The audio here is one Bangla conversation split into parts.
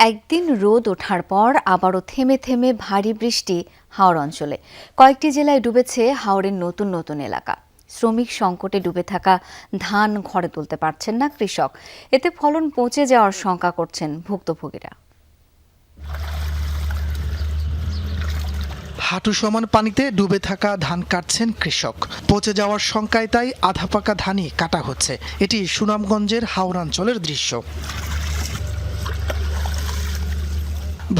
একদিন রোদ ওঠার পর আবারও থেমে থেমে ভারী বৃষ্টি হাওর অঞ্চলে। কয়েকটি জেলায় ডুবেছে হাওরের নতুন নতুন এলাকা। শ্রমিক সংকটে ডুবে থাকা ধান ঘরে তুলতে পারছেন না কৃষক। এতে ফলন পচে যাওয়ার শঙ্কা করছেন ভুক্তভোগীরা। হাঁটু সমান পানিতে ডুবে থাকা ধান কাটছেন কৃষক। পচে যাওয়ার শঙ্কায় তাই আধা পাকা ধানই কাটা হচ্ছে। এটি সুনামগঞ্জের হাওড়াঞ্চলের দৃশ্য।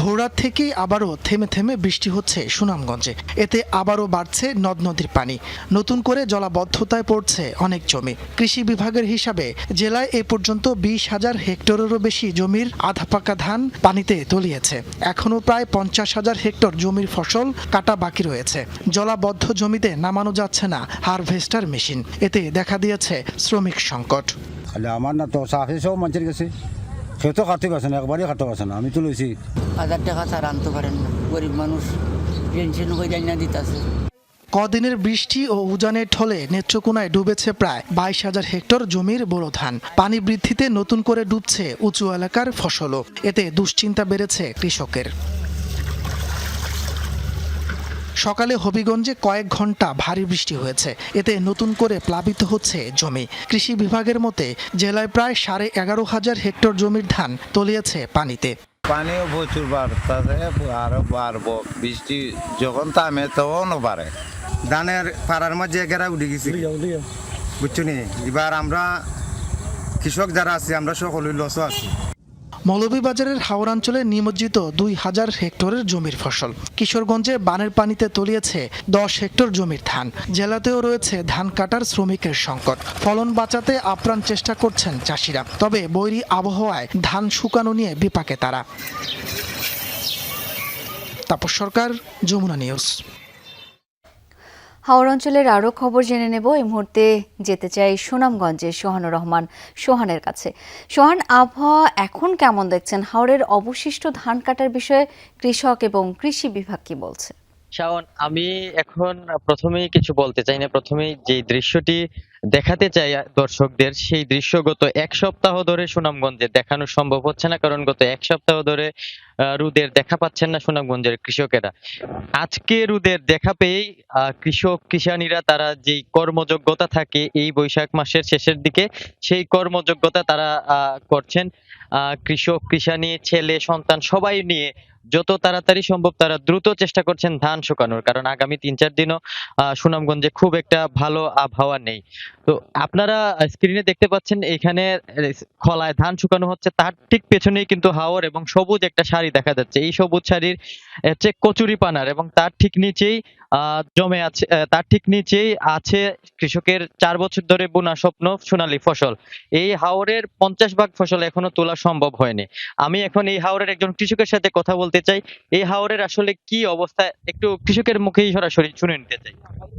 ভোররাত থেকেই আবারও থেমে থেমে বৃষ্টি হচ্ছে সুনামগঞ্জে। এতে আবারও বাড়ছে নদ নদীর পানি। নতুন করে জলাবদ্ধতায় পড়ছে অনেক জমি। কৃষি বিভাগের হিসাবে জেলায় এ পর্যন্ত 20,000 হেক্টরেরও বেশি জমির আধা পাকা ধান পানিতে তলিয়েছে। এখনও প্রায় 50,000 হেক্টর জমির ফসল কাটা বাকি রয়েছে। জলাবদ্ধ জমিতে নামানো যাচ্ছে না হারভেস্টার মেশিন। এতে দেখা দিয়েছে শ্রমিক সংকট। আমার না তো সাফে সব মানুষের কাছে কেউ তো কাটতে পারছে না, একবারই কাটতে পারছে না। আমি তো লইছি 1,000 টাকা ছাড়া আনতে পারেন না। গরিব মানুষ পেনশন হয়ে যায় না দিতেছে। কদিনের বৃষ্টি ও উজানের ঢলে নেত্রকোনায় ডুবেছে প্রায় 22,000 হেক্টর জমির বোরো ধান। পানি বৃদ্ধিতে নতুন করে ডুবছে উঁচু এলাকার ফসলও। এতে দুশ্চিন্তা বেড়েছে কৃষকের। সকালে হবিগঞ্জে কয়েক ঘন্টা ভারী বৃষ্টি হয়েছে। এতে নতুন করে প্লাবিত হচ্ছে জমি। কৃষি বিভাগের মতে জেলায় প্রায় 11,500 হেক্টর জমির ধান তলিয়েছে পানিতে। পানিও প্রচুর বাড়তেছে, আরো বাড়বো। বৃষ্টি যখন থামে তখনও বাড়ে। ধানের পাড়ার মাঝে গেরা উঠে গেছি, বুঝছো নি। এবার আমরা কৃষক যারা আছি আমরা সকলেই লসও আছি। মৌলভীবাজারের হাওড়াঞ্চলে নিমজ্জিত 2,000 হেক্টরের জমির ফসল। কিশোরগঞ্জে বানের পানিতে তলিয়েছে 10 হেক্টর জমির ধান। জেলাতেও রয়েছে ধান কাটার শ্রমিকের সংকট। ফলন বাঁচাতে আপ্রাণ চেষ্টা করছেন চাষিরা। তবে বৈরী আবহাওয়ায় ধান শুকানো নিয়ে বিপাকে তারা। তাপস সরকার, যমুনা নিউজ। হাওর অঞ্চলের আরও খবর জেনে নেব। এই মুহূর্তে যেতে চাই সুনামগঞ্জের সোহানুর রহমান সোহানের কাছে। সোহান, আবহাওয়া এখন কেমন দেখছেন? হাওরের অবশিষ্ট ধান কাটার বিষয়ে কৃষক এবং কৃষি বিভাগ কি বলছে? শাওন, আমি এখন প্রথমেই কিছু বলতে চাই না। প্রথমেই যে দৃশ্যটি দেখাতে চাই দর্শকদের, সেই দৃশ্য গত এক সপ্তাহ ধরে সুনামগঞ্জে দেখানো সম্ভব হচ্ছে না, কারণ গত এক সপ্তাহ ধরে রোদের দেখা পাচ্ছেন না সুনামগঞ্জের কৃষকেরা। আজকে রোদের দেখা পেয়েই কিষানীরা তারা যেই কর্মযোগ্যতা থাকে এই বৈশাখ মাসের শেষের দিকে, সেই কর্মযোগ্যতা তারা করছেন। কৃষক কিষানী ছেলে সন্তান সবাই নিয়ে যত তাড়াতাড়ি সম্ভব তারা দ্রুত চেষ্টা করছেন ধান শুকানোর, কারণ আগামী 3-4 দিনও সুনামগঞ্জে খুব একটা ভালো আবহাওয়া নেই। তো আপনারা স্ক্রিনে দেখতে পাচ্ছেন এখানে খলায় ধান শুকানো হচ্ছে, তার ঠিক পেছনেই কিন্তু হাওর এবং সবুজ একটা শাড়ি দেখা যাচ্ছে। এই সবুজ শাড়ির হচ্ছে কচুরি পানার, এবং তার ঠিক নিচেই জমে আছে, তার ঠিক নিচেই আছে কৃষকের 4 বছর ধরে বোনা স্বপ্ন সোনালী ফসল। এই হাওরের 50 ভাগ ফসল এখনো তোলা সম্ভব হয়নি। আমি এখন এই হাওরের একজন কৃষকের সাথে কথা বলতে চাই। এই হাওরের আসলে কি অবস্থা একটু কৃষকের মুখেই সরাসরি শুনে নিতে চাই।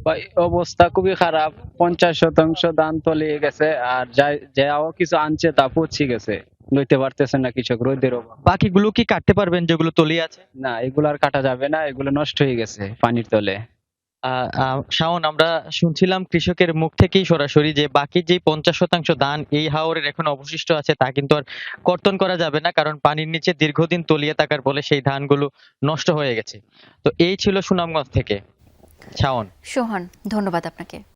ভাই, অবস্থা খুবই খারাপ। 50% ধান তলিয়ে গেছে, আর যাও কিছু আনছে তা পচে গেছে। লইতে পারতেছে না কৃষক, রোদের অভাব। বাকিগুলো কি কাটতে পারবেন যেগুলো তলিয়ে আছে? না, এগুলো আর কাটা যাবে না, এগুলো নষ্ট হয়ে গেছে পানির তলে। শাওন, আমরা শুনছিলাম কৃষকের মুখ থেকেই সরাসরি যে বাকি যে 50% ধান এই হাওরের এখন অবশিষ্ট আছে তা কিন্তু আর কর্তন করা যাবে না, কারণ পানির নিচে দীর্ঘদিন তলিয়ে থাকার ফলে সেই ধানগুলো নষ্ট হয়ে গেছে। তো এই ছিল সুনামগঞ্জ থেকে শাওন। সোহান, ধন্যবাদ আপনাকে।